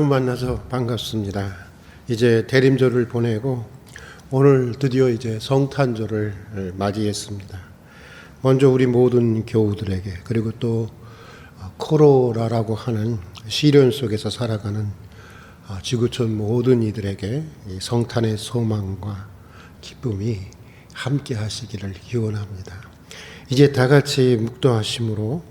만나서 반갑습니다. 이제 대림절을 보내고 오늘 드디어 이제 성탄절을 맞이했습니다. 먼저 우리 모든 교우들에게, 그리고 또 코로나라고 하는 시련 속에서 살아가는 지구촌 모든 이들에게 이 성탄의 소망과 기쁨이 함께 하시기를 기원합니다. 이제 다 같이 묵도하심으로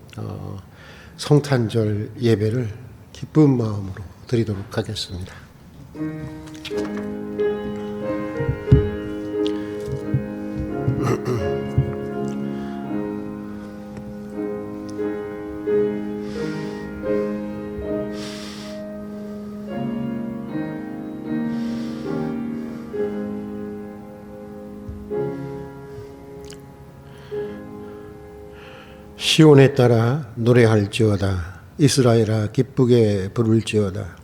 성탄절 예배를 기쁜 마음으로 드리도록 하겠습니다. 시온에 따라 노래할지어다. 이스라엘아 기쁘게 부를지어다.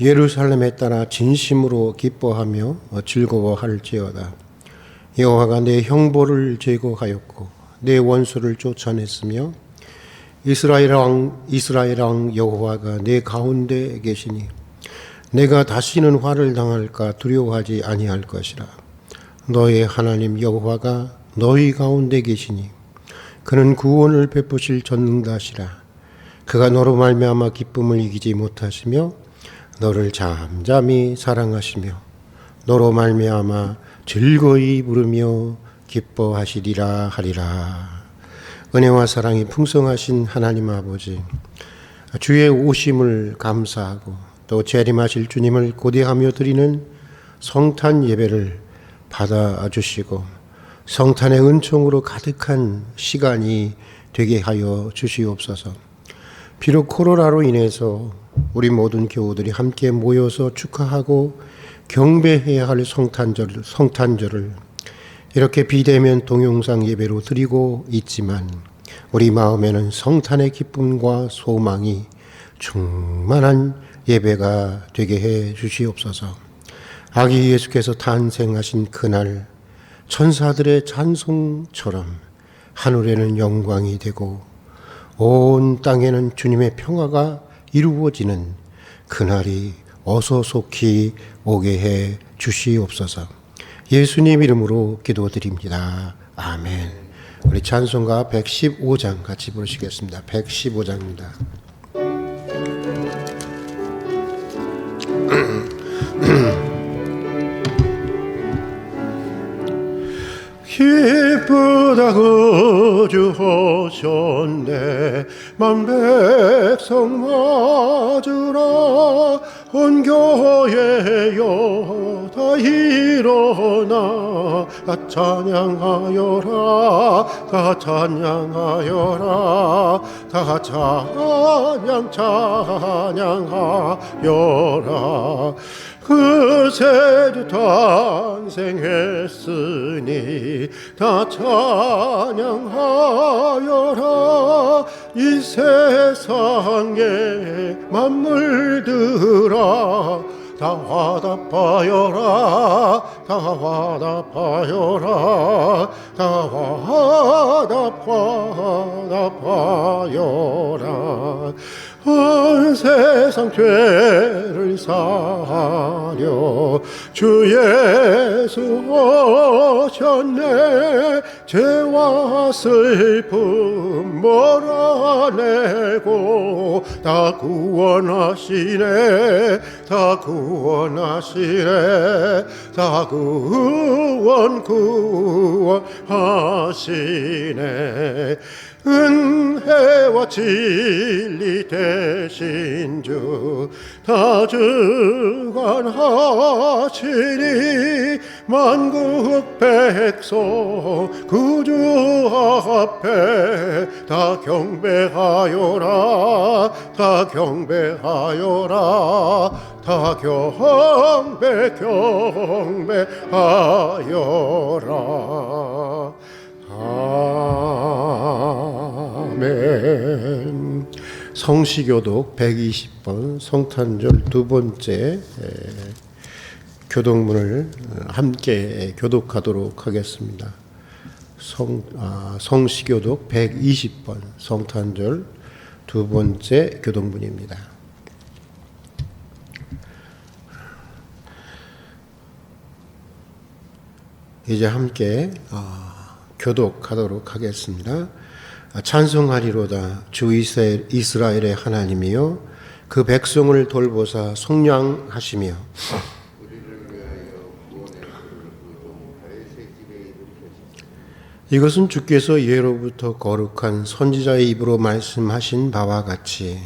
예루살렘에 따라 진심으로 기뻐하며 즐거워할지어다. 여호와가 내 형벌을 제거하였고 내 원수를 쫓아냈으며 이스라엘 왕 여호와가 내 가운데 계시니 내가 다시는 화를 당할까 두려워하지 아니할 것이라. 너의 하나님 여호와가 너희 가운데 계시니 그는 구원을 베푸실 전능자시라. 그가 너로 말미암아 기쁨을 이기지 못하시며 너를 잠잠히 사랑하시며 너로 말미암아 즐거이 부르며 기뻐하시리라 하리라. 은혜와 사랑이 풍성하신 하나님 아버지, 주의 오심을 감사하고 또 재림하실 주님을 고대하며 드리는 성탄 예배를 받아주시고 성탄의 은총으로 가득한 시간이 되게 하여 주시옵소서. 비록 코로나로 인해서 우리 모든 교우들이 함께 모여서 축하하고 경배해야 할 성탄절을 이렇게 비대면 동영상 예배로 드리고 있지만 우리 마음에는 성탄의 기쁨과 소망이 충만한 예배가 되게 해 주시옵소서. 아기 예수께서 탄생하신 그날 천사들의 찬송처럼 하늘에는 영광이 되고 온 땅에는 주님의 평화가 이루어지는 그날이 어서 속히 오게 해 주시옵소서. 예수님 이름으로 기도드립니다. 아멘. 우리 찬송가 115장 같이 부르시겠습니다. 115장입니다. 기쁘다고 주 오셨네. 만 백성 맞으라. 온 교회여 다 일어나 찬양하여라. 다 찬양하여라. 다 찬양하여라. 그 새도 탄생했으니 다 찬양하여라. 이 세상에 만물들아 다 화답하여라. 다 화답하여라. 다 화답하여라. 온 세상 죄를 사하려 주 예수 오셨네. 죄와 슬픔 몰아내고 다 구원하시네. 다 구원하시네. 다 구원하시네. 은혜와 진리 되신 주 다 주관하시니 만국 백성 구주 앞에 다 경배하여라. 다 경배하여라. 다 경배하여라. 아멘. 성시교독 120번 성탄절 두 번째 교독문을 함께 교독하도록 하겠습니다. 성시교독 120번 성탄절 두 번째 교독문입니다. 이제 함께 교독하도록 하겠습니다. 찬송하리로다 주 이스라엘의 하나님이여 그 백성을 돌보사 속량하시며 이것은 주께서 예로부터 거룩한 선지자의 입으로 말씀하신 바와 같이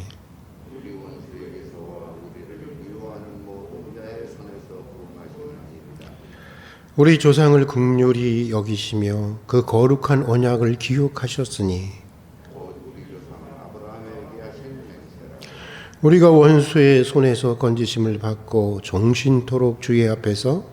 우리 조상을 긍휼히 여기시며 그 거룩한 언약을 기억하셨으니 우리가 원수의 손에서 건지심을 받고 종신토록 주의 앞에서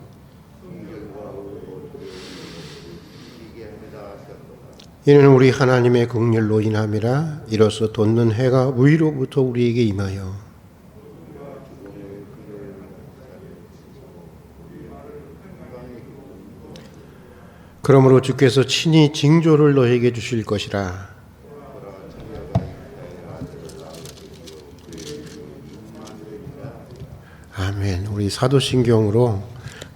이는 우리 하나님의 긍휼로 인함이라. 이로써 돋는 해가 위로부터 우리에게 임하여 그러므로 주께서 친히 징조를 너에게 주실 것이라. 아멘. 우리 사도신경으로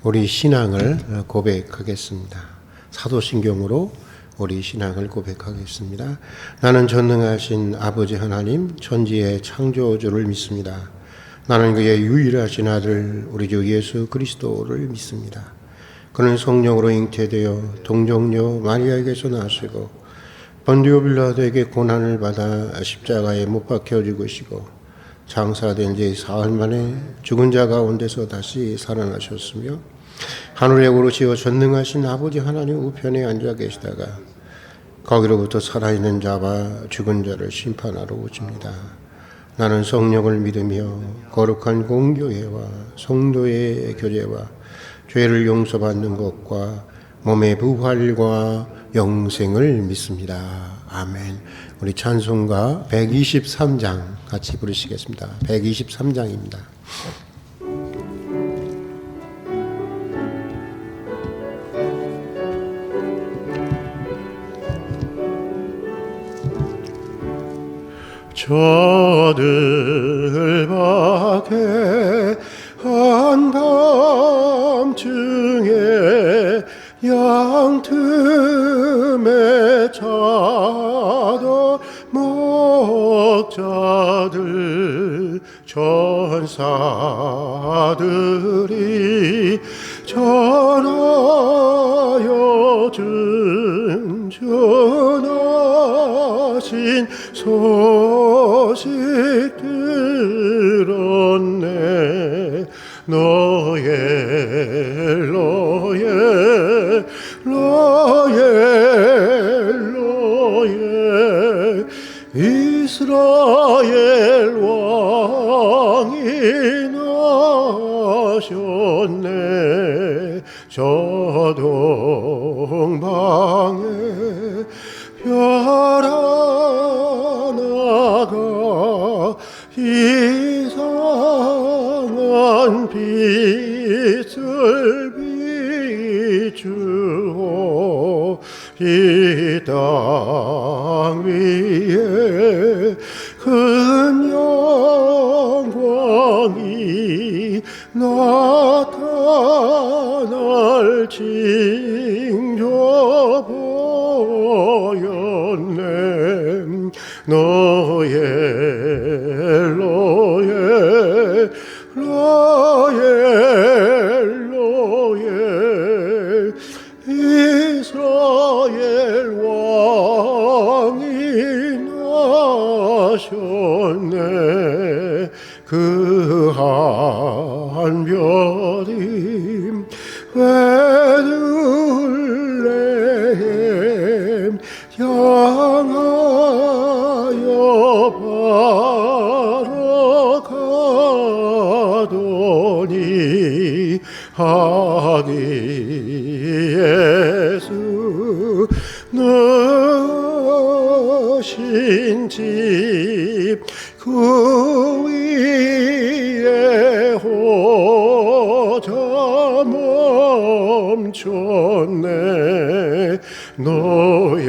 우리 신앙을 고백하겠습니다. 사도신경으로 우리 신앙을 고백하겠습니다. 나는 전능하신 아버지 하나님 천지의 창조주를 믿습니다. 나는 그의 유일하신 아들 우리 주 예수 그리스도를 믿습니다. 그는 성령으로 잉태되어 동정녀 마리아에게서 나시고 본디오 빌라도에게 고난을 받아 십자가에 못 박혀 죽으시고 장사된 지 사흘 만에 죽은 자 가운데서 다시 살아나셨으며 하늘에 오르시어 전능하신 아버지 하나님 우편에 앉아 계시다가 거기로부터 살아있는 자와 죽은 자를 심판하러 오십니다. 나는 성령을 믿으며 거룩한 공교회와 성도의 교제와 죄를 용서받는 것과 몸의 부활과 영생을 믿습니다. 아멘. 우리 찬송가 123장 같이 부르시겠습니다. 123장입니다. 저들 밖에 한밤중에 양틈에 자던 목자들 천사들이 전하여 든든하신 소식 들었네. 너의 이스라엘 왕이 나셨네. 저 동방에 별 하나가 이상한 빛을 비추어 이 땅 위에 큰 영광이 나타날 징조 보였네. 너의 이스라엘 왕이 나셨네. 그 한 별이 베들레헴 향하여 바라가더니 하기 예수 너신 집 그 위에 호자 멈췄네. 너의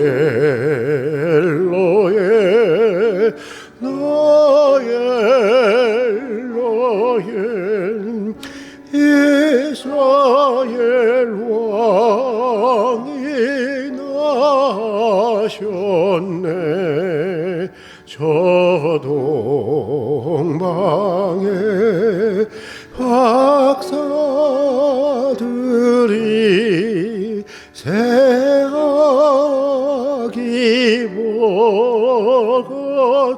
이스라엘 왕 나셨네. 저 동방에 박사들이 새하기 보고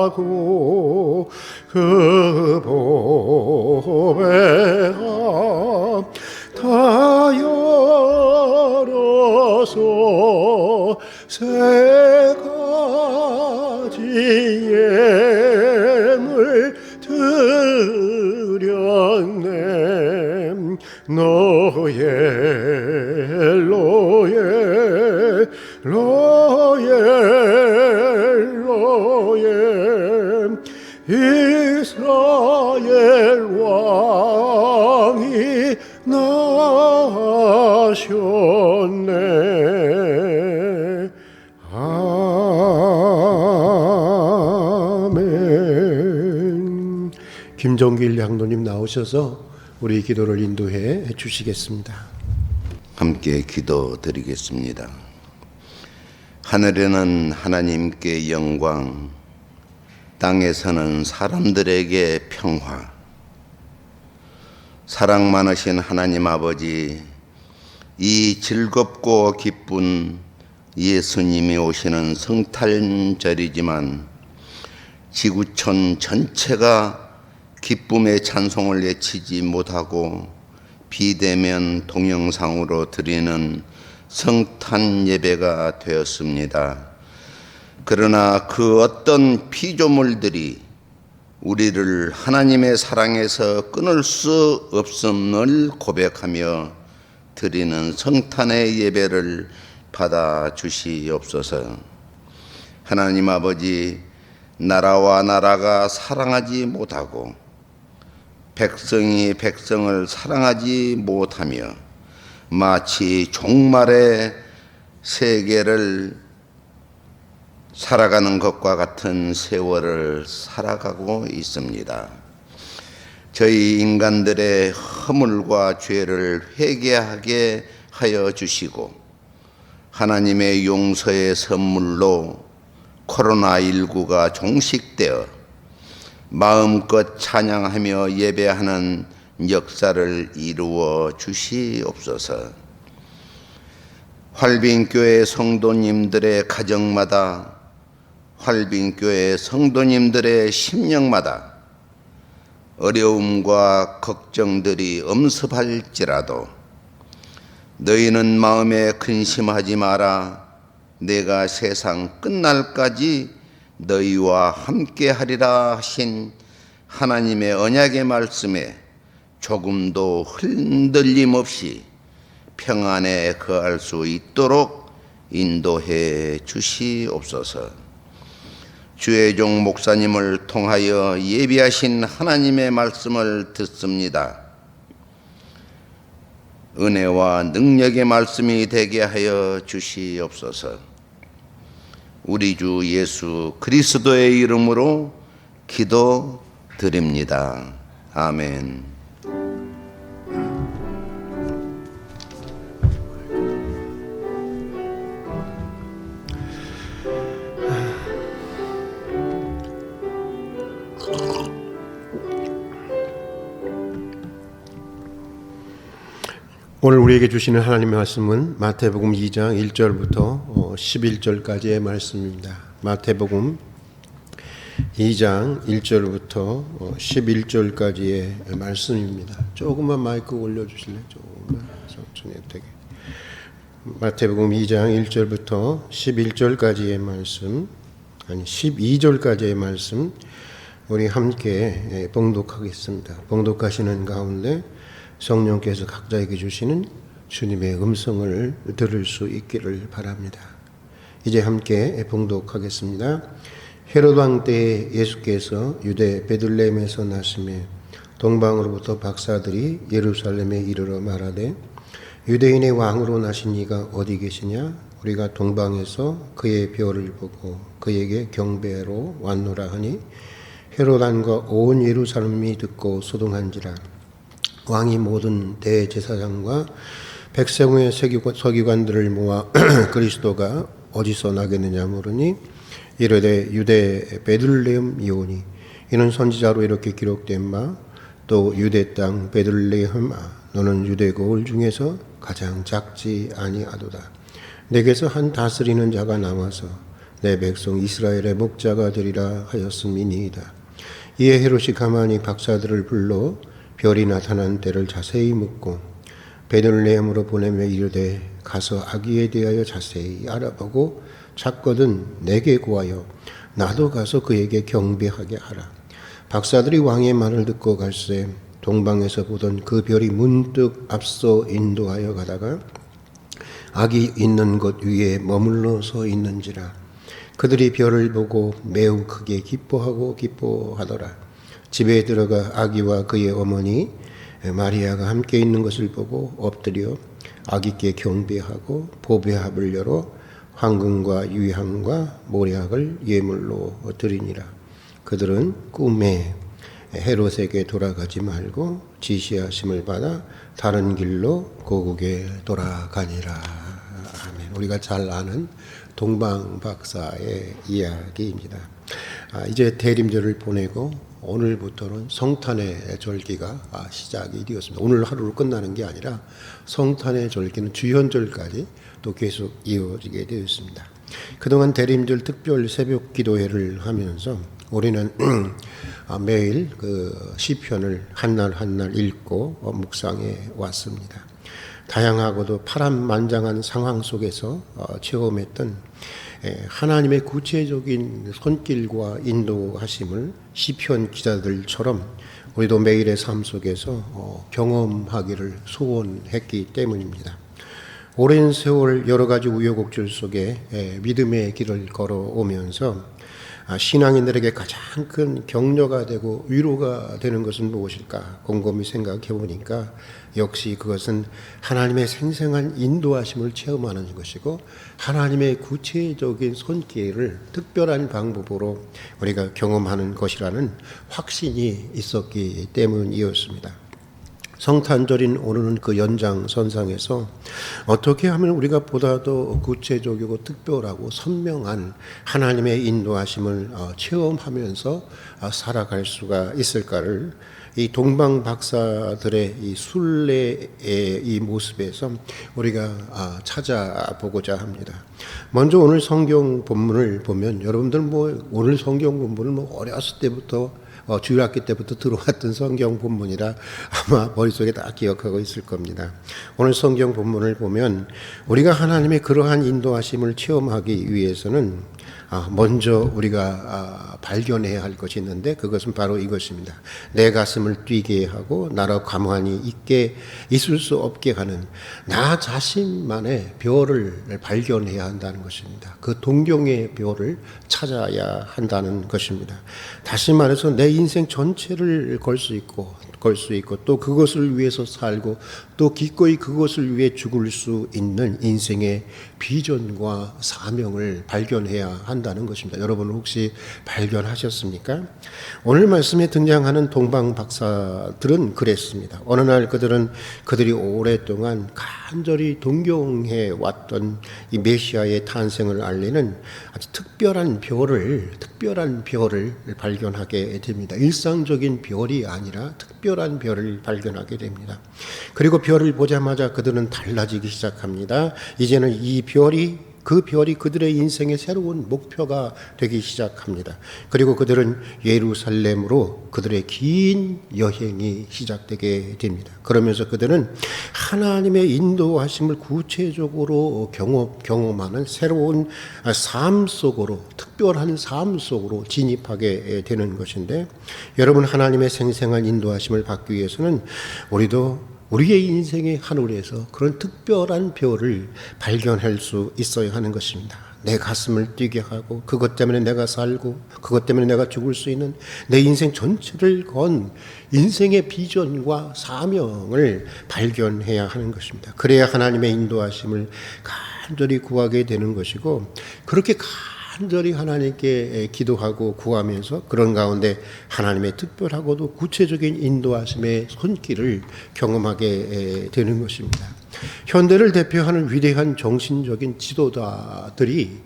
절하고 그 보배가 다 열어서 세 가지 예물 드렸네. 너의 이스라엘 왕이 나셨네. 아멘. 김종길 향도님 나오셔서 우리 기도를 인도해 주시겠습니다. 함께 기도드리겠습니다. 하늘에는 하나님께 영광, 땅에서는 사람들에게 평화. 사랑 많으신 하나님 아버지, 이 즐겁고 기쁜 예수님이 오시는 성탄절이지만 지구촌 전체가 기쁨의 찬송을 외치지 못하고 비대면 동영상으로 드리는 성탄 예배가 되었습니다. 그러나 그 어떤 피조물들이 우리를 하나님의 사랑에서 끊을 수 없음을 고백하며 드리는 성탄의 예배를 받아 주시옵소서. 하나님 아버지, 나라와 나라가 사랑하지 못하고 백성이 백성을 사랑하지 못하며 마치 종말의 세계를 살아가는 것과 같은 세월을 살아가고 있습니다. 저희 인간들의 허물과 죄를 회개하게 하여 주시고 하나님의 용서의 선물로 코로나19가 종식되어 마음껏 찬양하며 예배하는 역사를 이루어 주시옵소서. 활빈교회 성도님들의 가정마다, 활빈교회 성도님들의 심령마다 어려움과 걱정들이 엄습할지라도 너희는 마음에 근심하지 마라. 내가 세상 끝날까지 너희와 함께 하리라 하신 하나님의 언약의 말씀에 조금도 흔들림 없이 평안에 거할 수 있도록 인도해 주시옵소서. 주의 종 목사님을 통하여 예비하신 하나님의 말씀을 듣습니다. 은혜와 능력의 말씀이 되게 하여 주시옵소서. 우리 주 예수 그리스도의 이름으로 기도드립니다. 아멘. 오늘 우리에게 주시는 하나님의 말씀은 마태복음 2장 1절부터 11절까지의 말씀입니다. 마태복음 2장 1절부터 11절까지의 말씀입니다. 조금만 마이크 올려주실래요? 조금만 천천히 되게. 마태복음 2장 1절부터 11절까지의 말씀, 아니 12절까지의 말씀 우리 함께 봉독하겠습니다. 봉독하시는 가운데 성령께서 각자에게 주시는 주님의 음성을 들을 수 있기를 바랍니다. 이제 함께 봉독하겠습니다. 헤롯 왕 때에 예수께서 유대 베들레헴에서 나시매 동방으로부터 박사들이 예루살렘에 이르러 말하되 유대인의 왕으로 나신 이가 어디 계시냐? 우리가 동방에서 그의 별을 보고 그에게 경배로 왔노라 하니 헤롯 왕과 온 예루살렘이 듣고 소동한지라. 왕이 모든 대제사장과 백성의 서기관들을 모아 그리스도가 어디서 나겠느냐 물으니 이르되 유대 베들레헴 이오니 이는 선지자로 이렇게 기록된 바 또 유대 땅 베들레헴아 너는 유대 거울 중에서 가장 작지 아니하도다. 내게서 한 다스리는 자가 남아서 내 백성 이스라엘의 목자가 되리라 하였음이니이다. 이에 헤롯이 가만히 박사들을 불러 별이 나타난 때를 자세히 묻고 베들레헴으로 보내며 이르되 가서 아기에 대하여 자세히 알아보고 찾거든 내게 구하여 나도 가서 그에게 경배하게 하라. 박사들이 왕의 말을 듣고 갈새 동방에서 보던 그 별이 문득 앞서 인도하여 가다가 아기 있는 곳 위에 머물러 서 있는지라. 그들이 별을 보고 매우 크게 기뻐하더라. 집에 들어가 아기와 그의 어머니 마리아가 함께 있는 것을 보고 엎드려 아기께 경배하고 보배합을 열어 황금과 유향과 모략을 예물로 드리니라. 그들은 꿈에 헤롯에게 돌아가지 말고 지시하심을 받아 다른 길로 고국에 돌아가니라. 아멘. 우리가 잘 아는 동방 박사의 이야기입니다. 이제 대림절을 보내고 오늘부터는 성탄의 절기가 시작이 되었습니다. 오늘 하루로 끝나는 게 아니라 성탄의 절기는 주현절까지 또 계속 이어지게 되었습니다. 그동안 대림절 특별 새벽 기도회를 하면서 우리는 매일 그 시편을 한 날 한 날 읽고 묵상해 왔습니다. 다양하고도 파란만장한 상황 속에서 체험했던 하나님의 구체적인 손길과 인도하심을 시편 기자들처럼 우리도 매일의 삶 속에서 경험하기를 소원했기 때문입니다. 오랜 세월 여러 가지 우여곡절 속에 믿음의 길을 걸어오면서 신앙인들에게 가장 큰 격려가 되고 위로가 되는 것은 무엇일까 곰곰이 생각해 보니까 역시 그것은 하나님의 생생한 인도하심을 체험하는 것이고 하나님의 구체적인 손길을 특별한 방법으로 우리가 경험하는 것이라는 확신이 있었기 때문이었습니다. 성탄절인 오늘은 그 연장선상에서 어떻게 하면 우리가 보다 더 구체적이고 특별하고 선명한 하나님의 인도하심을 체험하면서 살아갈 수가 있을까를 이 동방 박사들의 이 순례의 이 모습에서 우리가 찾아보고자 합니다. 먼저 오늘 성경 본문을 보면 여러분들 오늘 성경 본문을 어렸을 때부터 주일학기 때부터 들어왔던 성경 본문이라 아마 머릿속에 다 기억하고 있을 겁니다. 오늘 성경 본문을 보면 우리가 하나님의 그러한 인도하심을 체험하기 위해서는 먼저 우리가 발견해야 할 것이 있는데 그것은 바로 이것입니다. 내 가슴을 뛰게 하고 나로 가만히 있을 수 없게 하는 나 자신만의 별을 발견해야 한다는 것입니다. 그 동경의 별을 찾아야 한다는 것입니다. 다시 말해서 내 인생 전체를 걸 수 있고 또 그것을 위해서 살고 또 기꺼이 그것을 위해 죽을 수 있는 인생의 비전과 사명을 발견해야 한다는 것입니다. 여러분 혹시 발견하셨습니까? 오늘 말씀에 등장하는 동방 박사들은 그랬습니다. 어느 날 그들이 오랫동안 간절히 동경해 왔던 이 메시아의 탄생을 알리는 아주 특별한 별을 발견하게 됩니다. 일상적인 별이 아니라 특별한 별을 발견하게 됩니다. 그리고 별을 보자마자 그들은 달라지기 시작합니다. 이제는 그 별이 그들의 인생의 새로운 목표가 되기 시작합니다. 그리고 그들은 예루살렘으로 그들의 긴 여행이 시작되게 됩니다. 그러면서 그들은 하나님의 인도하심을 구체적으로 경험하는 새로운 삶 속으로, 특별한 삶 속으로 진입하게 되는 것인데, 여러분 하나님의 생생한 인도하심을 받기 위해서는 우리도 우리의 인생의 하늘에서 그런 특별한 별을 발견할 수 있어야 하는 것입니다. 내 가슴을 뛰게 하고 그것 때문에 내가 살고 그것 때문에 내가 죽을 수 있는 내 인생 전체를 건 인생의 비전과 사명을 발견해야 하는 것입니다. 그래야 하나님의 인도하심을 간절히 구하게 되는 것이고, 그렇게 간절히 하나님께 기도하고 구하면서 그런 가운데 하나님의 특별하고도 구체적인 인도하심의 손길을 경험하게 되는 것입니다. 현대를 대표하는 위대한 정신적인 지도자들이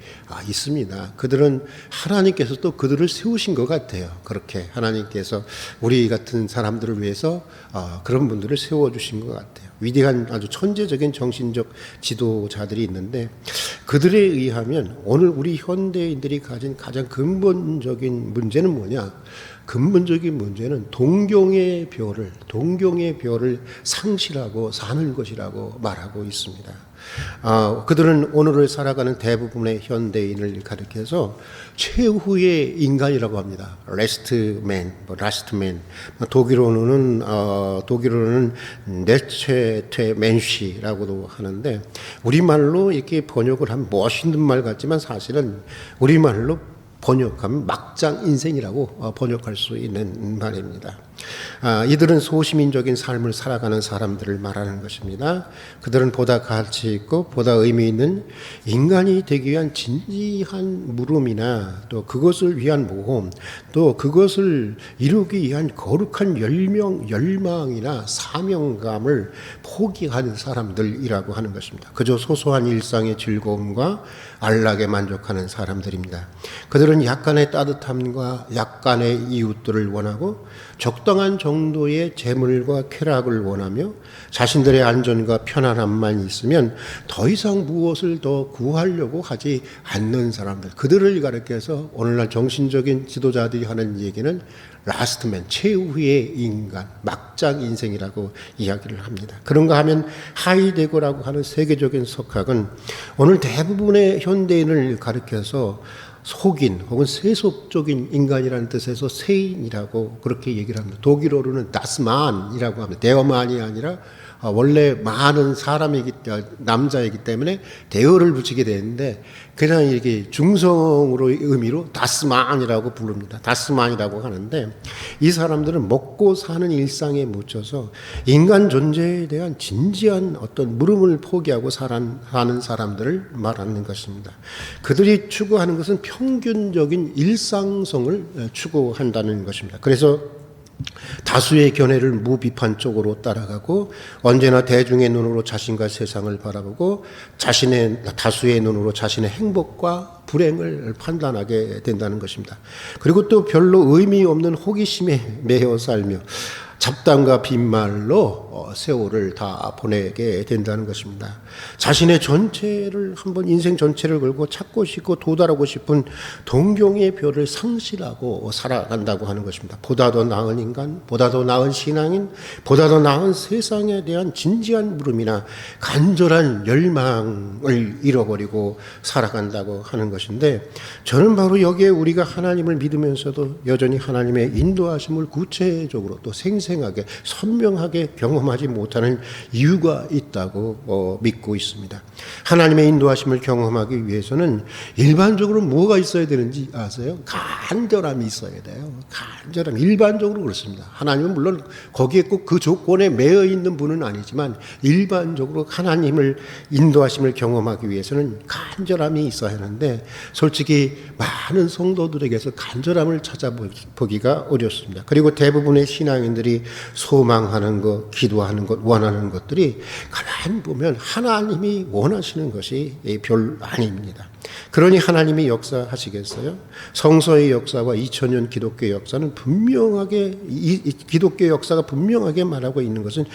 있습니다. 그들은 하나님께서 또 그들을 세우신 것 같아요. 그렇게 하나님께서 우리 같은 사람들을 위해서 그런 분들을 세워주신 것 같아요. 위대한 아주 천재적인 정신적 지도자들이 있는데, 그들에 의하면 오늘 우리 현대인들이 가진 가장 근본적인 문제는 뭐냐? 근본적인 문제는 동경의 벼를 상실하고 사는 것이라고 말하고 있습니다. 그들은 오늘을 살아가는 대부분의 현대인을 가리켜서 최후의 인간이라고 합니다. Last man. 독일어로는 네체테 맨시라고도 하는데, 우리말로 이렇게 번역을 하면 멋있는 말 같지만 사실은 우리말로 번역하면 막장 인생이라고 번역할 수 있는 말입니다. 이들은 소시민적인 삶을 살아가는 사람들을 말하는 것입니다. 그들은 보다 가치 있고 보다 의미 있는 인간이 되기 위한 진지한 물음이나 또 그것을 위한 모험, 또 그것을 이루기 위한 거룩한 열망이나 사명감을 포기한 사람들이라고 하는 것입니다. 그저 소소한 일상의 즐거움과 안락에 만족하는 사람들입니다. 그들은 약간의 따뜻함과 약간의 이웃들을 원하고 적당한 정도의 재물과 쾌락을 원하며 자신들의 안전과 편안함만 있으면 더 이상 무엇을 더 구하려고 하지 않는 사람들, 그들을 가리켜서 오늘날 정신적인 지도자들이 하는 얘기는 라스트맨, 최후의 인간, 막장 인생이라고 이야기를 합니다. 그런가 하면 하이데거라고 하는 세계적인 석학은 오늘 대부분의 현대인을 가리켜서 속인 혹은 세속적인 인간이라는 뜻에서 세인이라고 그렇게 얘기를 합니다. 독일어로는 다스만이라고 합니다. 대어만이 아니라 원래 많은 남자이기 때문에 대어를 붙이게 되는데 그냥 이렇게 중성으로의 의미로 다스만이라고 부릅니다. 다스만이라고 하는데, 이 사람들은 먹고 사는 일상에 묻혀서 인간 존재에 대한 진지한 어떤 물음을 포기하고 사는 사람들을 말하는 것입니다. 그들이 추구하는 것은 평균적인 일상성을 추구한다는 것입니다. 그래서 다수의 견해를 무비판적으로 따라가고 언제나 대중의 눈으로 자신과 세상을 바라보고 다수의 눈으로 자신의 행복과 불행을 판단하게 된다는 것입니다. 그리고 또 별로 의미 없는 호기심에 매여 살며 잡담과 빈말로 세월을 다 보내게 된다는 것입니다. 자신의 전체를 한번 인생 전체를 걸고 찾고 싶고 도달하고 싶은 동경의 벼를 상실하고 살아간다고 하는 것입니다. 보다 더 나은 인간, 보다 더 나은 신앙인, 보다 더 나은 세상에 대한 진지한 물음이나 간절한 열망을 잃어버리고 살아간다고 하는 것인데, 저는 바로 여기에 우리가 하나님을 믿으면서도 여전히 하나님의 인도하심을 구체적으로 또 생생하게 선명하게 경험하지 못하는 이유가 있다고 믿고 있습니다. 하나님의 인도하심을 경험하기 위해서는 일반적으로 뭐가 있어야 되는지 아세요? 간절함이 있어야 돼요. 간절함. 일반적으로 그렇습니다. 하나님은 물론 거기에 꼭 그 조건에 매여 있는 분은 아니지만 일반적으로 하나님을 인도하심을 경험하기 위해서는 간절함이 있어야 하는데, 솔직히 많은 성도들에게서 간절함을 찾아보기가 어렵습니다. 그리고 대부분의 신앙인들이 소망하는 것, 기도하는 것, 원하는 것들이 가만히 보면 하나님이 원하시는 것이 별 아닙니다. 그러니 하나님이 역사하시겠어요? 성서의 역사와 2000년 기독교의 역사는 분명하게, 기독교의 역사가 분명하게 말하고 있는 것은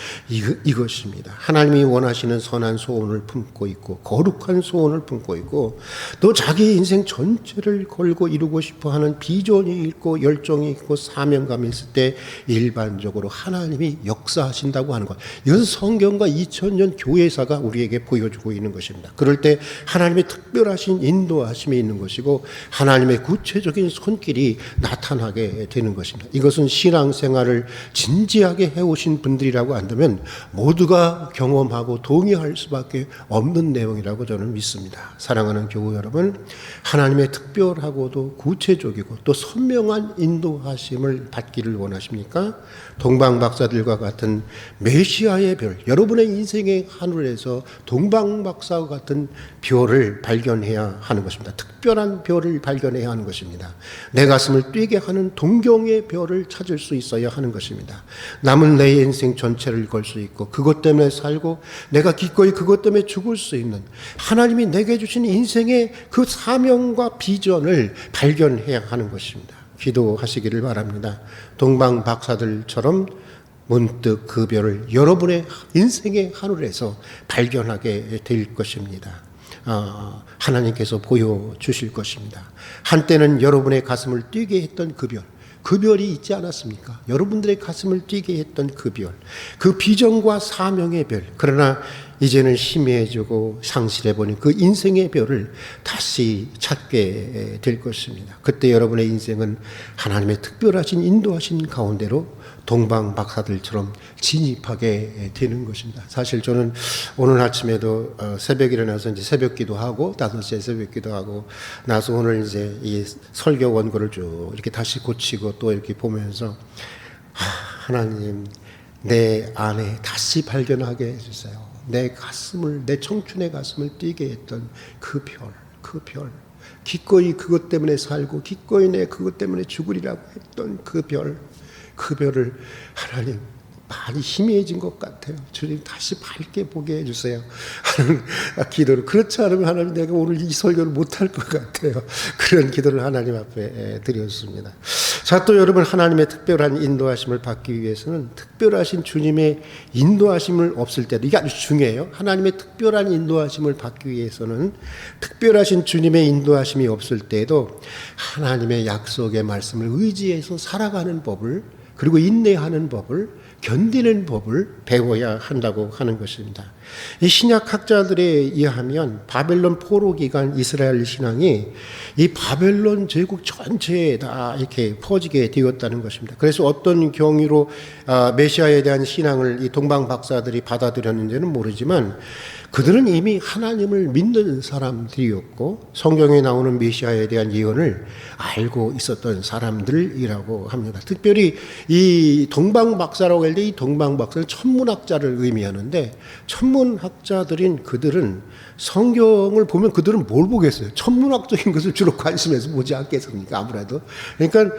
이것입니다. 하나님이 원하시는 선한 소원을 품고 있고 거룩한 소원을 품고 있고 또 자기 인생 전체를 걸고 이루고 싶어하는 비전이 있고 열정이 있고 사명감이 있을 때 일반적으로 하나님이 역사하신다고 하는 것, 이것은 성경과 2000년 교회사가 우리에게 보여주고 있는 것입니다. 그럴 때 하나님의 특별하신 인도하심이 있는 것이고 하나님의 구체적인 손길이 나타나게 되는 것입니다. 이것은 신앙생활을 진지하게 해오신 분들이라고 한다면 모두가 경험하고 동의할 수밖에 없는 내용이라고 저는 믿습니다. 사랑하는 교우 여러분, 하나님의 특별하고도 구체적이고 또 선명한 인도하심을 받기를 원하십니까? 동방박사들과 같은 메시아의 별, 여러분의 인생의 하늘에서 동방박사와 같은 별을 발견해야 발견해야 하는 것입니다. 특별한 별을 발견해야 하는 것입니다. 내 가슴을 뛰게 하는 동경의 별을 찾을 수 있어야 하는 것입니다. 남은 내 인생 전체를 걸 수 있고 그것 때문에 살고 내가 기꺼이 그것 때문에 죽을 수 있는 하나님이 내게 주신 인생의 그 사명과 비전을 발견해야 하는 것입니다. 기도하시기를 바랍니다. 동방 박사들처럼 문득 그 별을 여러분의 인생의 하늘에서 발견하게 될 것입니다. 하나님께서 보여주실 것입니다. 한때는 여러분의 가슴을 뛰게 했던 그 별, 그 별이 있지 않았습니까? 여러분들의 가슴을 뛰게 했던 그 별, 그 비전과 사명의 별. 그러나 이제는 희미해지고 상실해버린 그 인생의 별을 다시 찾게 될 것입니다. 그때 여러분의 인생은 하나님의 특별하신 인도하신 가운데로 동방 박사들처럼 진입하게 되는 것입니다. 사실 저는 오늘 아침에도 새벽에 일어나서 이제 새벽 기도하고 5시에 새벽 기도하고 나서 오늘 이제 이 설교 원고를 쭉 이렇게 다시 고치고 또 이렇게 보면서 하나님 내 안에 다시 발견하게 해주세요. 내 가슴을, 내 청춘의 가슴을 뛰게 했던 그 별, 기꺼이 그것 때문에 살고 기꺼이 내 그것 때문에 죽으리라고 했던 그 별을 하나님 많이 희미해진 것 같아요. 주님 다시 밝게 보게 해주세요 하는 기도를. 그렇지 않으면 하나님 내가 오늘 이 설교를 못할 것 같아요. 그런 기도를 하나님 앞에 드렸습니다. 자, 또 여러분 하나님의 특별한 인도하심을 받기 위해서는 특별하신 주님의 인도하심을 없을 때도 이게 아주 중요해요. 하나님의 특별한 인도하심을 받기 위해서는 특별하신 주님의 인도하심이 없을 때에도 하나님의 약속의 말씀을 의지해서 살아가는 법을 그리고 인내하는 법을 견디는 법을 배워야 한다고 하는 것입니다. 이 신약 학자들에 의하면 바벨론 포로 기간 이스라엘 신앙이 이 바벨론 제국 전체에 다 이렇게 퍼지게 되었다는 것입니다. 그래서 어떤 경위로 메시아에 대한 신앙을 이 동방 박사들이 받아들였는지는 모르지만 그들은 이미 하나님을 믿는 사람들이었고 성경에 나오는 메시아에 대한 예언을 알고 있었던 사람들이라고 합니다. 특별히 이 동방 박사라고 할 때 이 동방 박사는 천문학자를 의미하는데 천문학자들인 그들은 성경을 보면 그들은 뭘 보겠어요? 천문학적인 것을 주로 관심해서 보지 않겠습니까? 아무래도. 그러니까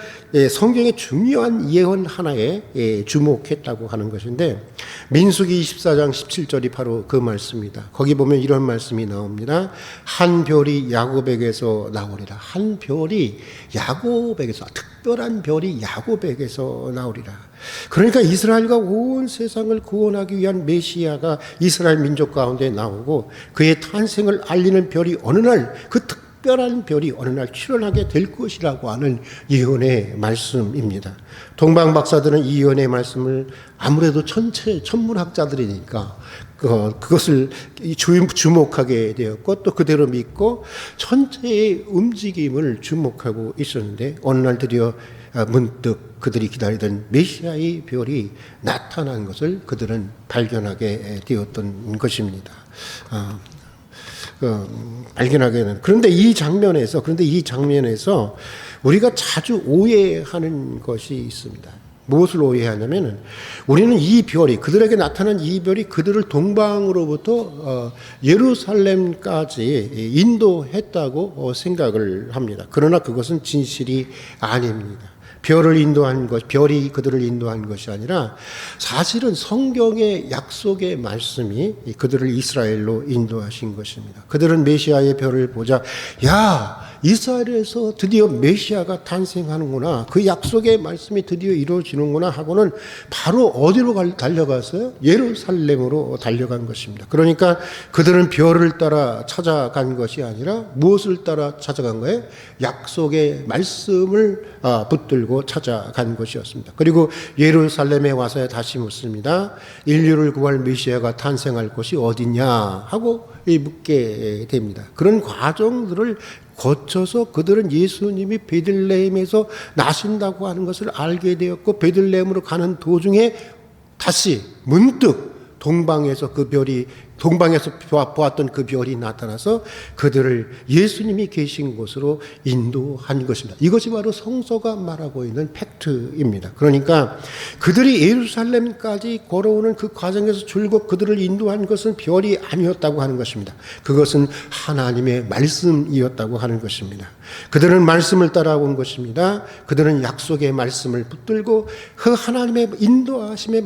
성경의 중요한 예언 하나에 주목했다고 하는 것인데 민수기 24장 17절이 바로 그 말씀입니다. 거기 보면 이런 말씀이 나옵니다. 한 별이 야곱에게서 나오리라. 한 별이 야곱에게서, 특별한 별이 야곱에게서 나오리라. 그러니까 이스라엘과 온 세상을 구원하기 위한 메시아가 이스라엘 민족 가운데 나오고 그의 탄생을 알리는 별이 어느 날, 그 특별한 별이 어느 날 출현하게 될 것이라고 하는 예언의 말씀입니다. 동방 박사들은 이 예언의 말씀을 아무래도 천문학자들이니까 그것을 주목하게 되었고 또 그대로 믿고 전체의 움직임을 주목하고 있었는데 어느 날 드디어 문득 그들이 기다리던 메시아의 별이 나타난 것을 그들은 발견하게 되었던 것입니다. 발견하게 되는. 그런데 이 장면에서 우리가 자주 오해하는 것이 있습니다. 무엇을 오해하냐면은 우리는 이 별이, 그들에게 나타난 이 별이 그들을 동방으로부터 예루살렘까지 인도했다고 생각을 합니다. 그러나 그것은 진실이 아닙니다. 별을 인도한 것, 별이 그들을 인도한 것이 아니라 사실은 성경의 약속의 말씀이 그들을 이스라엘로 인도하신 것입니다. 그들은 메시아의 별을 보자, 야, 이스라엘에서 드디어 메시아가 탄생하는구나, 그 약속의 말씀이 드디어 이루어지는구나 하고는 바로 어디로 달려갔어요? 예루살렘으로 달려간 것입니다. 그러니까 그들은 별을 따라 찾아간 것이 아니라 무엇을 따라 찾아간 거예요? 약속의 말씀을 붙들고 찾아간 것이었습니다. 그리고 예루살렘에 와서 다시 묻습니다. 인류를 구할 메시아가 탄생할 곳이 어디냐 하고 묻게 됩니다. 그런 과정들을 거쳐서 그들은 예수님이 베들레헴에서 나신다고 하는 것을 알게 되었고 베들레헴으로 가는 도중에 다시 문득 동방에서 그 별이 동방에서 보았던 그 별이 나타나서 그들을 예수님이 계신 곳으로 인도한 것입니다. 이것이 바로 성서가 말하고 있는 팩트입니다. 그러니까 그들이 예루살렘까지 걸어오는 그 과정에서 줄곧 그들을 인도한 것은 별이 아니었다고 하는 것입니다. 그것은 하나님의 말씀이었다고 하는 것입니다. 그들은 말씀을 따라온 것입니다. 그들은 약속의 말씀을 붙들고 그 하나님의 인도하심의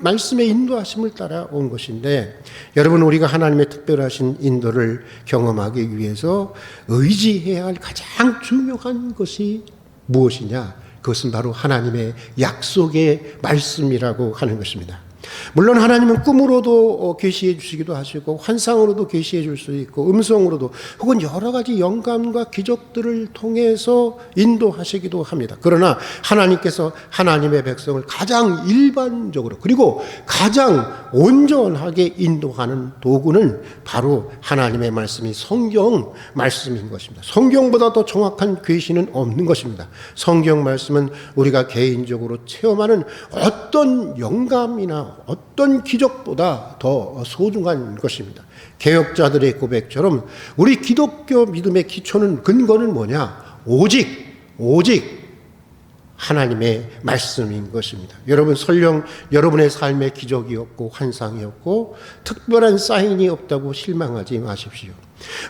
말씀의 인도하심을 따라온 것인데, 여러분, 우리가 하나님의 특별하신 인도를 경험하기 위해서 의지해야 할 가장 중요한 것이 무엇이냐? 그것은 바로 하나님의 약속의 말씀이라고 하는 것입니다. 물론 하나님은 꿈으로도 계시해 주시기도 하시고 환상으로도 계시해 줄 수 있고 음성으로도 혹은 여러 가지 영감과 기적들을 통해서 인도하시기도 합니다. 그러나 하나님께서 하나님의 백성을 가장 일반적으로 그리고 가장 온전하게 인도하는 도구는 바로 하나님의 말씀이 성경 말씀인 것입니다. 성경보다 더 정확한 계시는 없는 것입니다. 성경 말씀은 우리가 개인적으로 체험하는 어떤 영감이나 어떤 기적보다 더 소중한 것입니다. 개혁자들의 고백처럼 우리 기독교 믿음의 기초는 근거는 뭐냐? 오직 하나님의 말씀인 것입니다. 여러분, 설령 여러분의 삶에 기적이 없고 환상이 없고 특별한 사인이 없다고 실망하지 마십시오.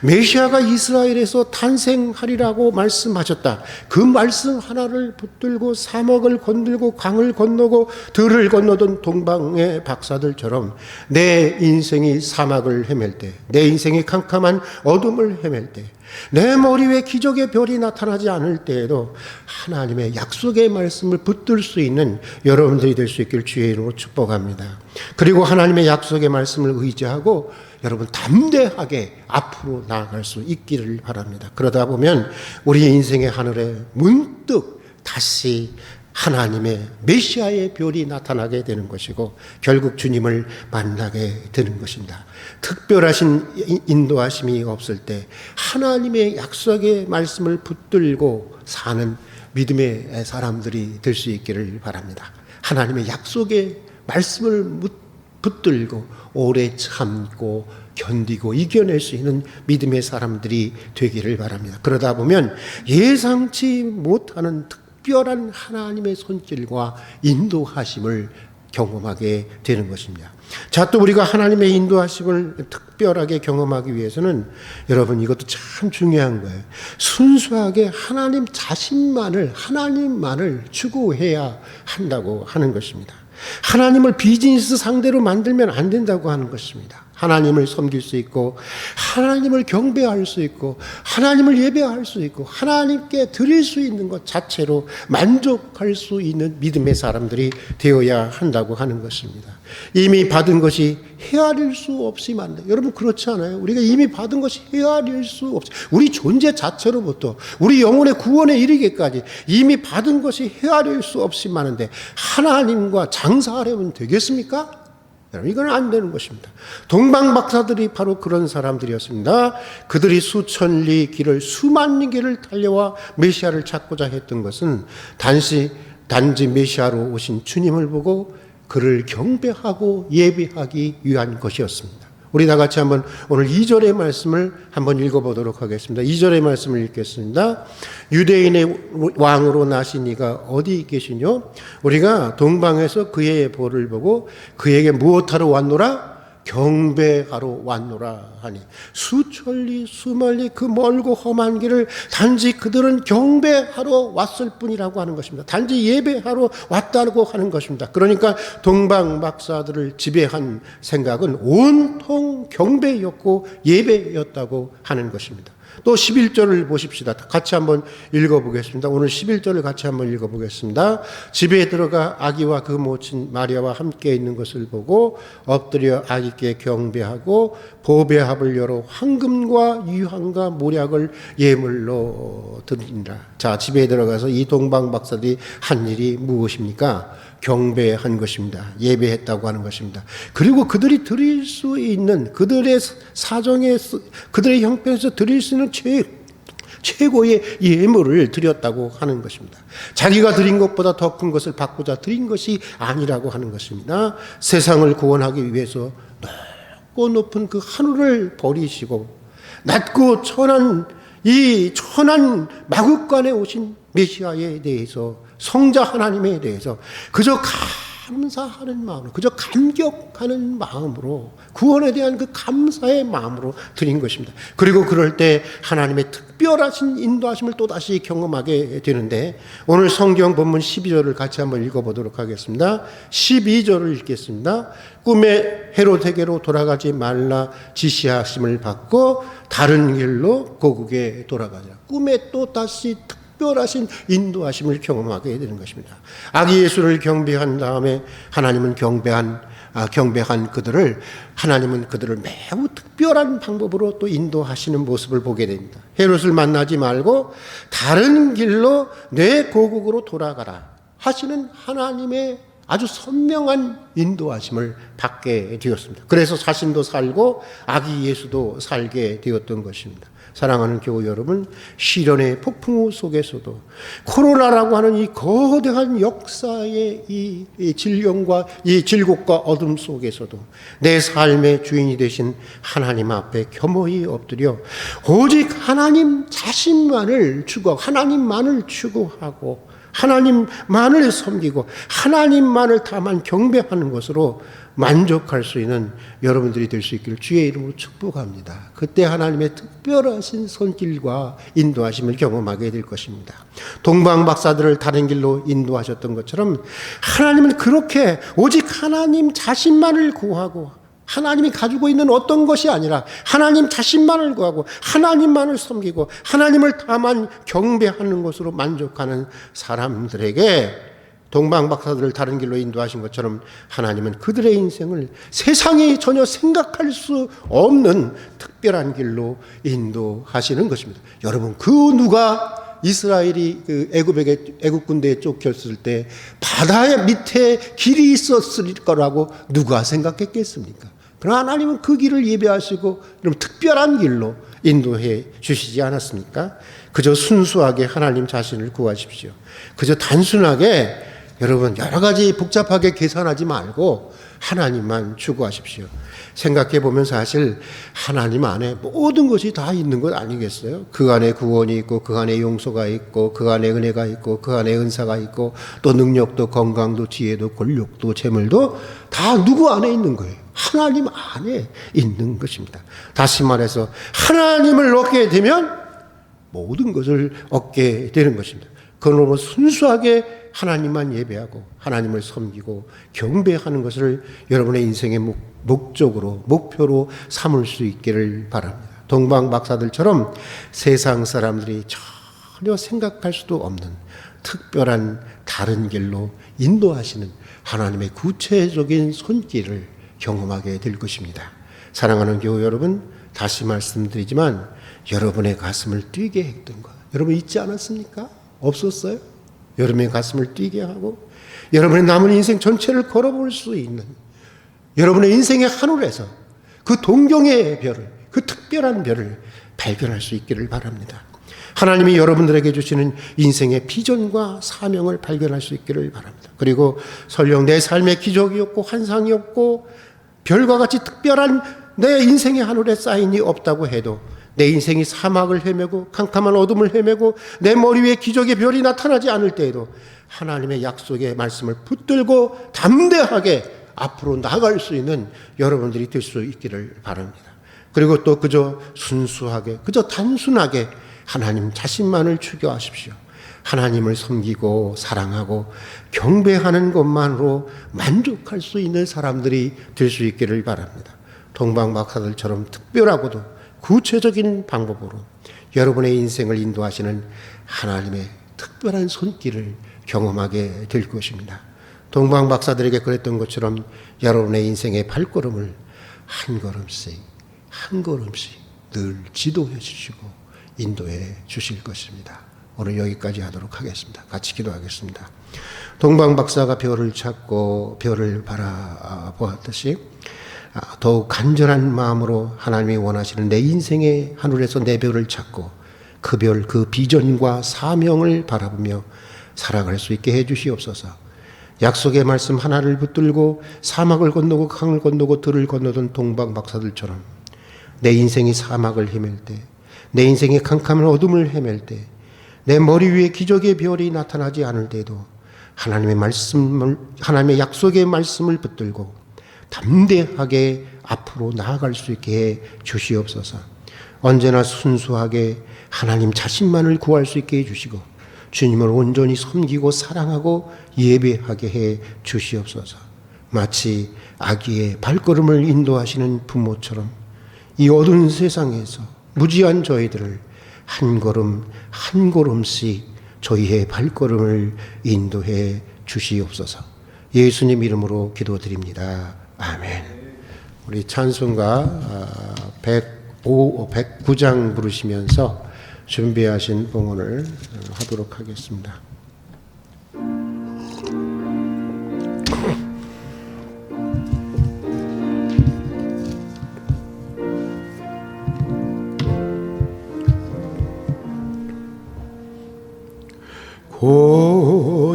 메시아가 이스라엘에서 탄생하리라고 말씀하셨다. 그 말씀 하나를 붙들고 사막을 건들고 강을 건너고 들을 건너던 동방의 박사들처럼 내 인생이 사막을 헤맬 때, 내 인생이 캄캄한 어둠을 헤맬 때, 내 머리 위에 기적의 별이 나타나지 않을 때에도 하나님의 약속의 말씀을 붙들 수 있는 여러분들이 될 수 있길 주의 이름으로 축복합니다. 그리고 하나님의 약속의 말씀을 의지하고 여러분 담대하게 앞으로 나아갈 수 있기를 바랍니다. 그러다 보면 우리 인생의 하늘에 문득 다시 하나님의 메시아의 별이 나타나게 되는 것이고 결국 주님을 만나게 되는 것입니다. 특별하신 인도하심이 없을 때 하나님의 약속의 말씀을 붙들고 사는 믿음의 사람들이 될 수 있기를 바랍니다. 하나님의 약속의 말씀을 붙들고 오래 참고 견디고 이겨낼 수 있는 믿음의 사람들이 되기를 바랍니다. 그러다 보면 예상치 못하는 특별한 하나님의 손길과 인도하심을 경험하게 되는 것입니다. 자, 또 우리가 하나님의 인도하심을 특별하게 경험하기 위해서는 여러분 이것도 참 중요한 거예요. 순수하게 하나님만을 추구해야 한다고 하는 것입니다. 하나님을 비즈니스 상대로 만들면 안 된다고 하는 것입니다. 하나님을 섬길 수 있고 하나님을 경배할 수 있고 하나님을 예배할 수 있고 하나님께 드릴 수 있는 것 자체로 만족할 수 있는 믿음의 사람들이 되어야 한다고 하는 것입니다. 이미 받은 것이 헤아릴 수 없이 만다. 여러분 그렇지 않아요? 우리가 이미 받은 것이 헤아릴 수 없이 우리 존재 자체로부터 우리 영혼의 구원에 이르기까지 이미 받은 것이 헤아릴 수 없이 많은데 하나님과 장사하려면 되겠습니까? 이건 안 되는 것입니다. 동방 박사들이 바로 그런 사람들이었습니다. 그들이 수천 리 길을 수만 길을 달려와 메시아를 찾고자 했던 것은 단지 메시아로 오신 주님을 보고 그를 경배하고 예배하기 위한 것이었습니다. 우리 다 같이 한번 오늘 2절의 말씀을 한번 읽어보도록 하겠습니다. 2절의 말씀을 읽겠습니다. 유대인의 왕으로 나신 이가 어디 계시뇨? 우리가 동방에서 그의 볼을 보고 그에게 무엇하러 왔노라? 경배하러 왔노라 하니 수천리 수만리 그 멀고 험한 길을 단지 그들은 경배하러 왔을 뿐이라고 하는 것입니다. 단지 예배하러 왔다고 하는 것입니다. 그러니까 동방 박사들을 지배한 생각은 온통 경배였고 예배였다고 하는 것입니다. 또 11절을 보십시다. 같이 한번 읽어보겠습니다. 오늘 11절을 같이 한번 읽어보겠습니다. 집에 들어가 아기와 그 모친 마리아와 함께 있는 것을 보고 엎드려 아기께 경배하고 보배합을 열어 황금과 유황과 모략을 예물로 드리니라. 자, 집에 들어가서 이 동방 박사들이 한 일이 무엇입니까? 경배한 것입니다. 예배했다고 하는 것입니다. 그리고 그들이 드릴 수 있는 그들의 사정에 그들의 형편에서 드릴 수 있는 최고의 예물을 드렸다고 하는 것입니다. 자기가 드린 것보다 더 큰 것을 받고자 드린 것이 아니라고 하는 것입니다. 세상을 구원하기 위해서 낮고 높은 그 하늘을 버리시고 낮고 천한 이 천한 마국간에 오신 메시아에 대해서, 성자 하나님에 대해서 그저 감사하는 마음으로, 그저 감격하는 마음으로, 구원에 대한 그 감사의 마음으로 드린 것입니다. 그리고 그럴 때 하나님의 특별하신 인도하심을 또다시 경험하게 되는데, 오늘 성경 본문 12절을 같이 한번 읽어보도록 하겠습니다. 12절을 읽겠습니다. 꿈에 헤롯에게로 돌아가지 말라 지시하심을 받고 다른 길로 고국에 돌아가자. 꿈에 또다시 특별하신 인도하심을 경험하게 되는 것입니다. 아기 예수를 경배한 다음에 하나님은 경배한 그들을, 하나님은 그들을 매우 특별한 방법으로 또 인도하시는 모습을 보게 됩니다. 헤롯을 만나지 말고 다른 길로 내 고국으로 돌아가라 하시는 하나님의 아주 선명한 인도하심을 받게 되었습니다. 그래서 자신도 살고 아기 예수도 살게 되었던 것입니다. 사랑하는 교우 여러분, 시련의 폭풍우 속에서도 코로나라고 하는 이 거대한 역사의 이 질병과 이 질곡과 어둠 속에서도 내 삶의 주인이 되신 하나님 앞에 겸허히 엎드려 오직 하나님 자신만을 추구하고 하나님만을 추구하고 하나님만을 섬기고 하나님만을 다만 경배하는 것으로 만족할 수 있는 여러분들이 될 수 있기를 주의 이름으로 축복합니다. 그때 하나님의 특별하신 손길과 인도하심을 경험하게 될 것입니다. 동방 박사들을 다른 길로 인도하셨던 것처럼 하나님은 그렇게 오직 하나님 자신만을 구하고 하나님이 가지고 있는 어떤 것이 아니라 하나님 자신만을 구하고 하나님만을 섬기고 하나님을 다만 경배하는 것으로 만족하는 사람들에게 동방박사들을 다른 길로 인도하신 것처럼 하나님은 그들의 인생을 세상이 전혀 생각할 수 없는 특별한 길로 인도하시는 것입니다. 여러분, 그 누가 이스라엘이 그 애굽 군대에 쫓겼을 때 바다의 밑에 길이 있었을 거라고 누가 생각했겠습니까? 그러나 하나님은 그 길을 예배하시고 특별한 길로 인도해 주시지 않았습니까? 그저 순수하게 하나님 자신을 구하십시오. 그저 단순하게 여러분 여러 가지 복잡하게 계산하지 말고 하나님만 추구하십시오. 생각해 보면 사실 하나님 안에 모든 것이 다 있는 것 아니겠어요? 그 안에 구원이 있고 그 안에 용서가 있고 그 안에 은혜가 있고 그 안에 은사가 있고 또 능력도 건강도 지혜도 권력도 재물도 다 누구 안에 있는 거예요? 하나님 안에 있는 것입니다. 다시 말해서 하나님을 얻게 되면 모든 것을 얻게 되는 것입니다. 그러므로 순수하게 하나님만 예배하고 하나님을 섬기고 경배하는 것을 여러분의 인생의 목적으로 목표로 삼을 수 있기를 바랍니다. 동방 박사들처럼 세상 사람들이 전혀 생각할 수도 없는 특별한 다른 길로 인도하시는 하나님의 구체적인 손길을 경험하게 될 것입니다. 사랑하는 교우 여러분, 다시 말씀드리지만 여러분의 가슴을 뛰게 했던 것 여러분 잊지 않았습니까? 없었어요? 여러분의 가슴을 뛰게 하고 여러분의 남은 인생 전체를 걸어볼 수 있는 여러분의 인생의 하늘에서 그 동경의 별을, 그 특별한 별을 발견할 수 있기를 바랍니다. 하나님이 여러분들에게 주시는 인생의 비전과 사명을 발견할 수 있기를 바랍니다. 그리고 설령 내 삶의 기적이 없고 환상이 없고 별과 같이 특별한 내 인생의 하늘에 사인이 없다고 해도 내 인생이 사막을 헤매고 캄캄한 어둠을 헤매고 내 머리 위에 기적의 별이 나타나지 않을 때에도 하나님의 약속의 말씀을 붙들고 담대하게 앞으로 나아갈 수 있는 여러분들이 될 수 있기를 바랍니다. 그리고 또 그저 순수하게 그저 단순하게 하나님 자신만을 추구하십시오. 하나님을 섬기고 사랑하고 경배하는 것만으로 만족할 수 있는 사람들이 될 수 있기를 바랍니다. 동방박사들처럼 특별하고도 구체적인 방법으로 여러분의 인생을 인도하시는 하나님의 특별한 손길을 경험하게 될 것입니다. 동방 박사들에게 그랬던 것처럼 여러분의 인생의 발걸음을 한 걸음씩 한 걸음씩 늘 지도해 주시고 인도해 주실 것입니다. 오늘 여기까지 하도록 하겠습니다. 같이 기도하겠습니다. 동방 박사가 별을 찾고 별을 바라보았듯이 더욱 간절한 마음으로 하나님이 원하시는 내 인생의 하늘에서 내 별을 찾고 그 별, 그 비전과 사명을 바라보며 살아갈 수 있게 해 주시옵소서. 약속의 말씀 하나를 붙들고 사막을 건너고 강을 건너고 들을 건너던 동방 박사들처럼 내 인생이 사막을 헤맬 때, 내 인생의 캄캄한 어둠을 헤맬 때, 내 머리 위에 기적의 별이 나타나지 않을 때도 하나님의 약속의 말씀을 붙들고 담대하게 앞으로 나아갈 수 있게 해 주시옵소서. 언제나 순수하게 하나님 자신만을 구할 수 있게 해 주시고 주님을 온전히 섬기고 사랑하고 예배하게 해 주시옵소서. 마치 아기의 발걸음을 인도하시는 부모처럼 이 어두운 세상에서 무지한 저희들을 한 걸음 한 걸음씩 저희의 발걸음을 인도해 주시옵소서. 예수님 이름으로 기도드립니다. 아멘. 우리 찬송가 109장 부르시면서 준비하신 봉헌을 하도록 하겠습니다.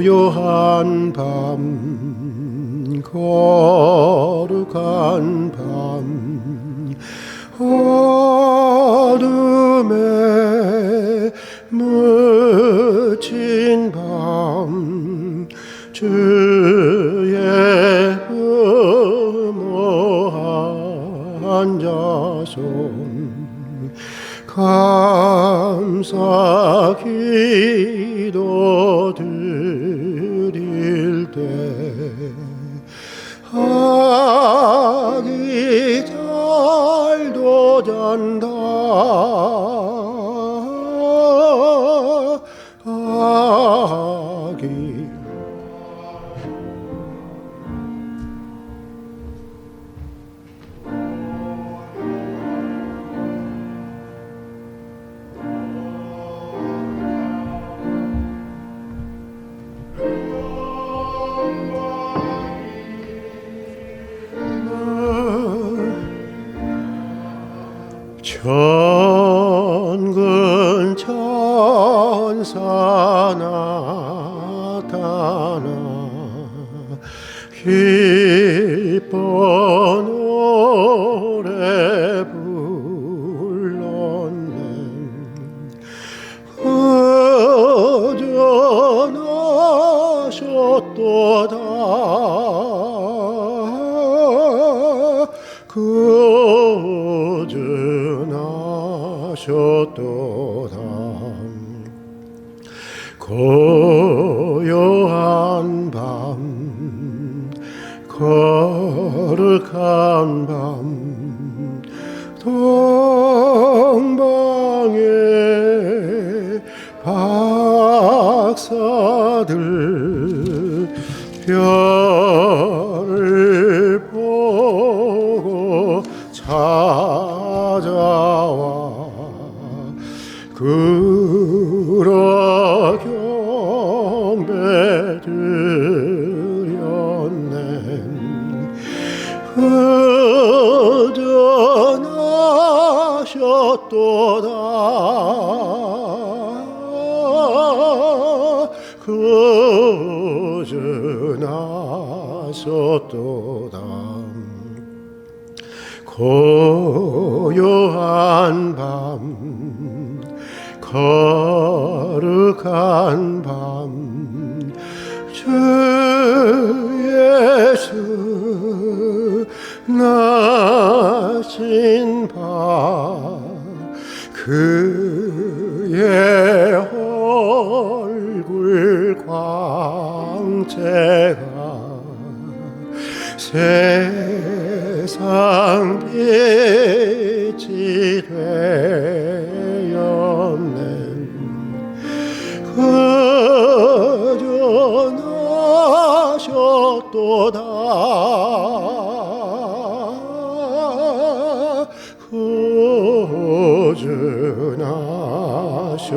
고요한 밤, 거룩한 밤, 어둠에 묻힌 밤, 주의 무모한 자손 감사 기도 드릴 때 아기 잘도 잔다 아기 천군 천사 나타나 기뻐 노래 불렀네. 거전하셨도다 거전하셨도다 고요한 밤 거룩한 밤 동방의 박사들 별을 보고 찾아와 그러 경배 드렸네. 거전하셨도다 거전하셨도다 고요한 밤 거룩한 밤 주 예수 나신 밤 그의 얼굴 광채가 세상 빛이 되었네. 거전하셨도다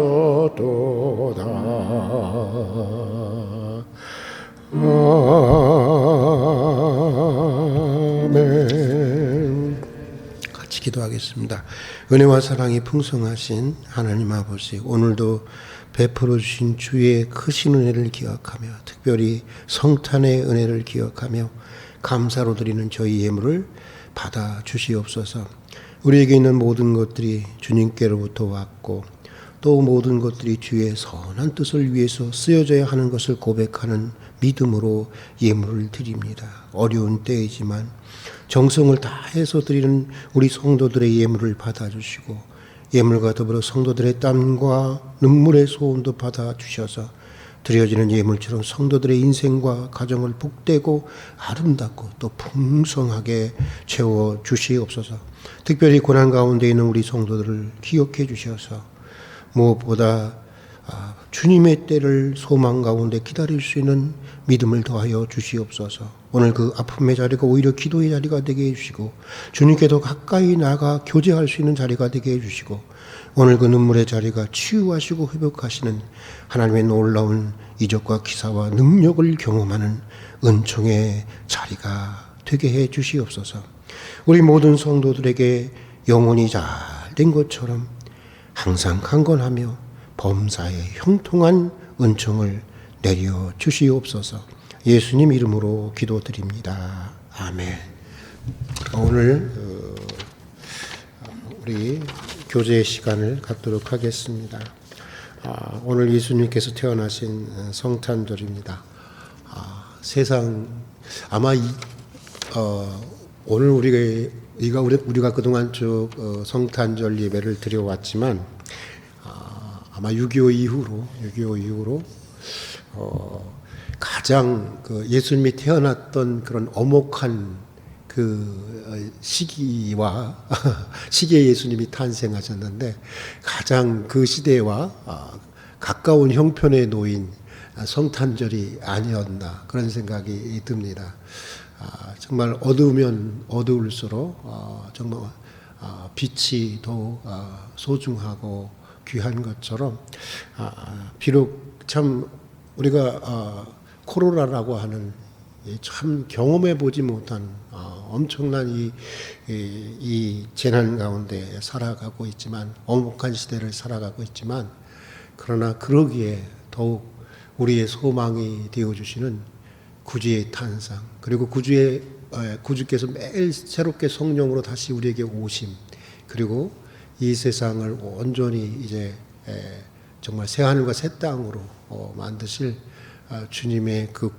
거전하셨도다 아멘. 같이 기도하겠습니다. 은혜와 사랑이 풍성하신 하나님 아버지, 오늘도 베풀어 주신 주의 크신 은혜를 기억하며 특별히 성탄의 은혜를 기억하며 감사로 드리는 저희 예물을 받아 주시옵소서. 우리에게 있는 모든 것들이 주님께로부터 왔고 또 모든 것들이 주의 선한 뜻을 위해서 쓰여져야 하는 것을 고백하는 믿음으로 예물을 드립니다. 어려운 때이지만 정성을 다해서 드리는 우리 성도들의 예물을 받아주시고 예물과 더불어 성도들의 땀과 눈물의 소원도 받아주셔서 드려지는 예물처럼 성도들의 인생과 가정을 복되고 아름답고 또 풍성하게 채워주시옵소서. 특별히 고난 가운데 있는 우리 성도들을 기억해 주셔서 무엇보다 주님의 때를 소망 가운데 기다릴 수 있는 믿음을 더하여 주시옵소서. 오늘 그 아픔의 자리가 오히려 기도의 자리가 되게 해주시고 주님께 더 가까이 나가 교제할 수 있는 자리가 되게 해주시고 오늘 그 눈물의 자리가 치유하시고 회복하시는 하나님의 놀라운 이적과 기사와 능력을 경험하는 은총의 자리가 되게 해 주시옵소서. 우리 모든 성도들에게 영혼이 잘 된 것처럼 항상 강건하며 범사에 형통한 은총을 내려 주시옵소서. 예수님 이름으로 기도드립니다. 아멘. 오늘 우리 교제 시간을 갖도록 하겠습니다. 오늘 예수님께서 태어나신 성탄절입니다. 세상 아마 오늘 우리가 그동안 쭉 성탄절 예배를 드려왔지만 아마 6.25 이후로 가장 그 예수님이 태어났던 그런 엄혹한 그 시기와 시기에 예수님이 탄생하셨는데 가장 그 시대와 가까운 형편에 놓인 성탄절이 아니었나 그런 생각이 듭니다. 정말 어두우면 어두울수록 정말 빛이 더욱 소중하고 귀한 것처럼 비록 참 우리가 코로나라고 하는 참 경험해 보지 못한 엄청난 이 재난 가운데 살아가고 있지만 엄혹한 시대를 살아가고 있지만 그러나 그러기에 더욱 우리의 소망이 되어주시는 구주의 탄생 그리고 구주께서 매일 새롭게 성령으로 다시 우리에게 오심 그리고 이 세상을 온전히 이제 정말 새 하늘과 새 땅으로 만드실 주님의 그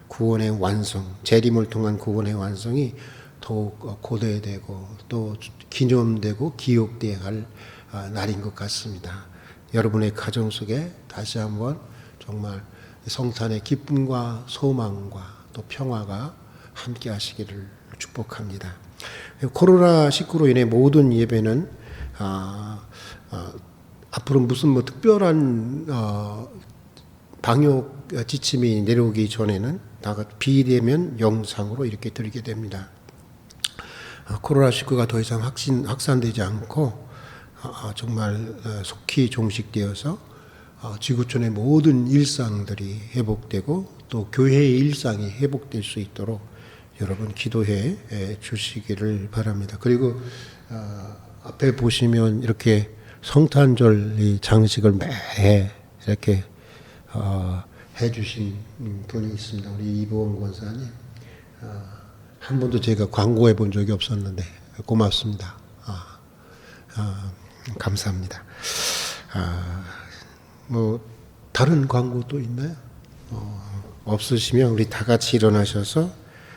구원의 완성, 재림을 통한 구원의 완성이 더욱 고대되고 또 기념되고 기억되어야 할 날인 것 같습니다. 여러분의 가정 속에 다시 한번 정말 성탄의 기쁨과 소망과 또 평화가 함께 하시기를 축복합니다. 코로나19로 인해 모든 예배는 앞으로 무슨 특별한 방역 지침이 내려오기 전에는 다 비대면 영상으로 이렇게 드리게 됩니다. 코로나19가 더 이상 확산되지 않고 정말 속히 종식되어서 지구촌의 모든 일상들이 회복되고 또 교회의 일상이 회복될 수 있도록 여러분 기도해 주시기를 바랍니다. 그리고 앞에 보시면 이렇게 성탄절 이 장식을 매해 이렇게 해주신 분이 있습니다. 우리 이보원 권사님. 한 번도 제가 광고해 본 적이 없었는데 고맙습니다. 감사합니다. 뭐 다른 광고 또 있나요? 없으시면 우리 다 같이 일어나셔서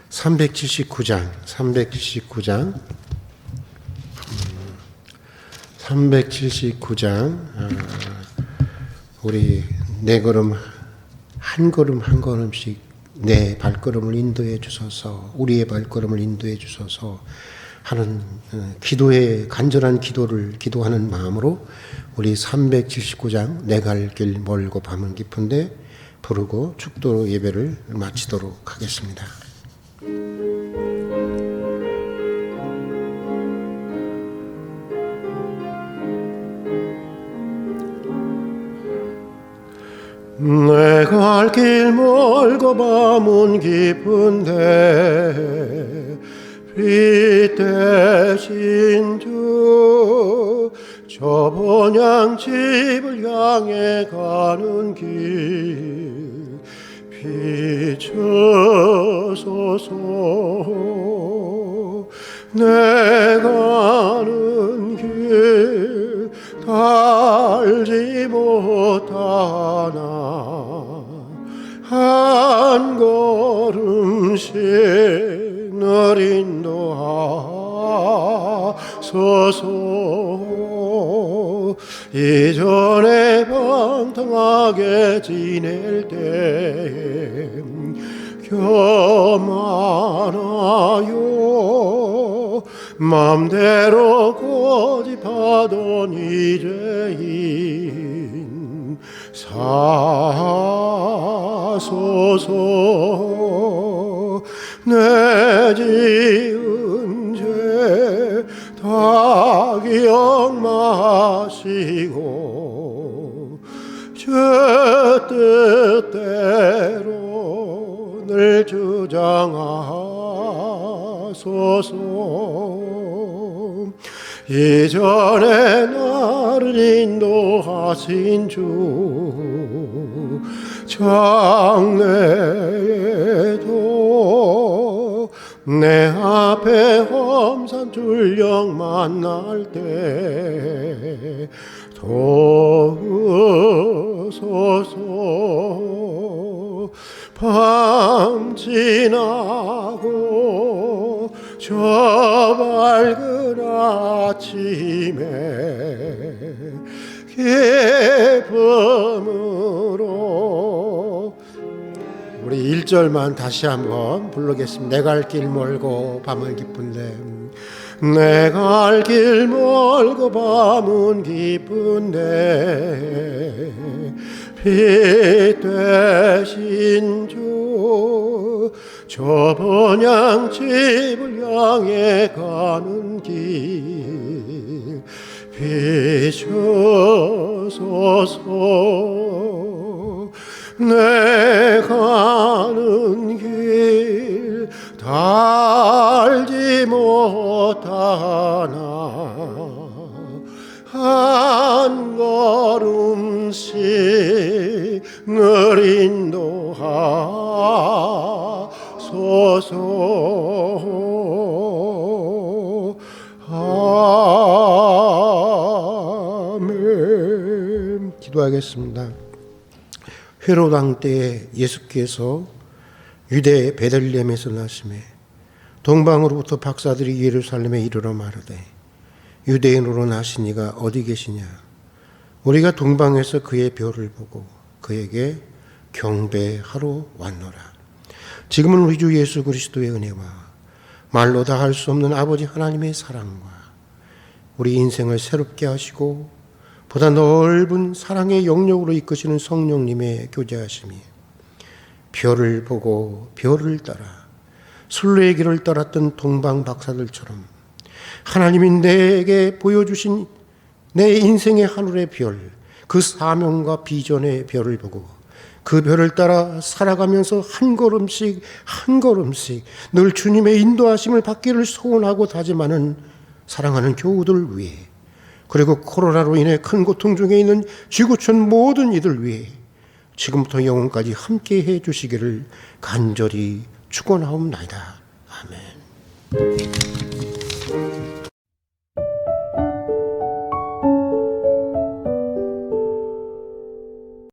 379장 우리 네 걸음 한 걸음씩 내 발걸음을 인도해 주소서, 우리의 발걸음을 인도해 주소서 하는 간절한 기도를 기도하는 마음으로 우리 379장 내 갈 길 멀고 밤은 깊은데 부르고 축도 예배를 마치도록 하겠습니다. 내 갈 길 멀고 밤은 깊은데 빛 대신 주 저 본향 집을 향해 가는 길 비춰소서. 내 가는 길 달지 못하나 한 걸음씩 늘 인도하소서. 이전에 방탕하게 지낼 때 교만하여 맘대로 고집하던 이제인 사소서. 내 지은 죄 다 기억 마시고 제 뜻대로 늘 주장하소서. 이전에 나를 인도하신 주 장래에도 내 앞에 험산 출령 만날 때 도우소서. 밤 지나고 저 밝은 아침에 기쁨으로 우리 1절만 다시 한번 부르겠습니다. 내가 갈 길 멀고 밤은 깊은데 내가 갈 길 멀고 밤은 깊은데 빛 되신 주 저 본향 집을 향해 가는 길 비춰소서. 내 가는 길 달지 못하나 한 걸음씩 늘 인도하소서. 아멘. 기도하겠습니다. 헤롯 왕 때에 예수께서 유대 베들레헴에서 나심에 동방으로부터 박사들이 예루살렘에 이르러 마르되 유대인으로 나신 이가 어디 계시냐. 우리가 동방에서 그의 별을 보고 그에게 경배하러 왔노라. 지금은 우리 주 예수 그리스도의 은혜와 말로 다 할 수 없는 아버지 하나님의 사랑과 우리 인생을 새롭게 하시고 보다 넓은 사랑의 영역으로 이끄시는 성령님의 교제하심이 별을 보고 별을 따라 순례의 길을 따랐던 동방 박사들처럼 하나님이 내게 보여주신 내 인생의 하늘의 별, 그 사명과 비전의 별을 보고 그 별을 따라 살아가면서 한 걸음씩 한 걸음씩 늘 주님의 인도하심을 받기를 소원하고 다짐하는 사랑하는 교우들 위해, 그리고 코로나로 인해 큰 고통 중에 있는 지구촌 모든 이들 위해 지금부터 영원까지 함께해 주시기를 간절히 축원하옵나이다. 아멘.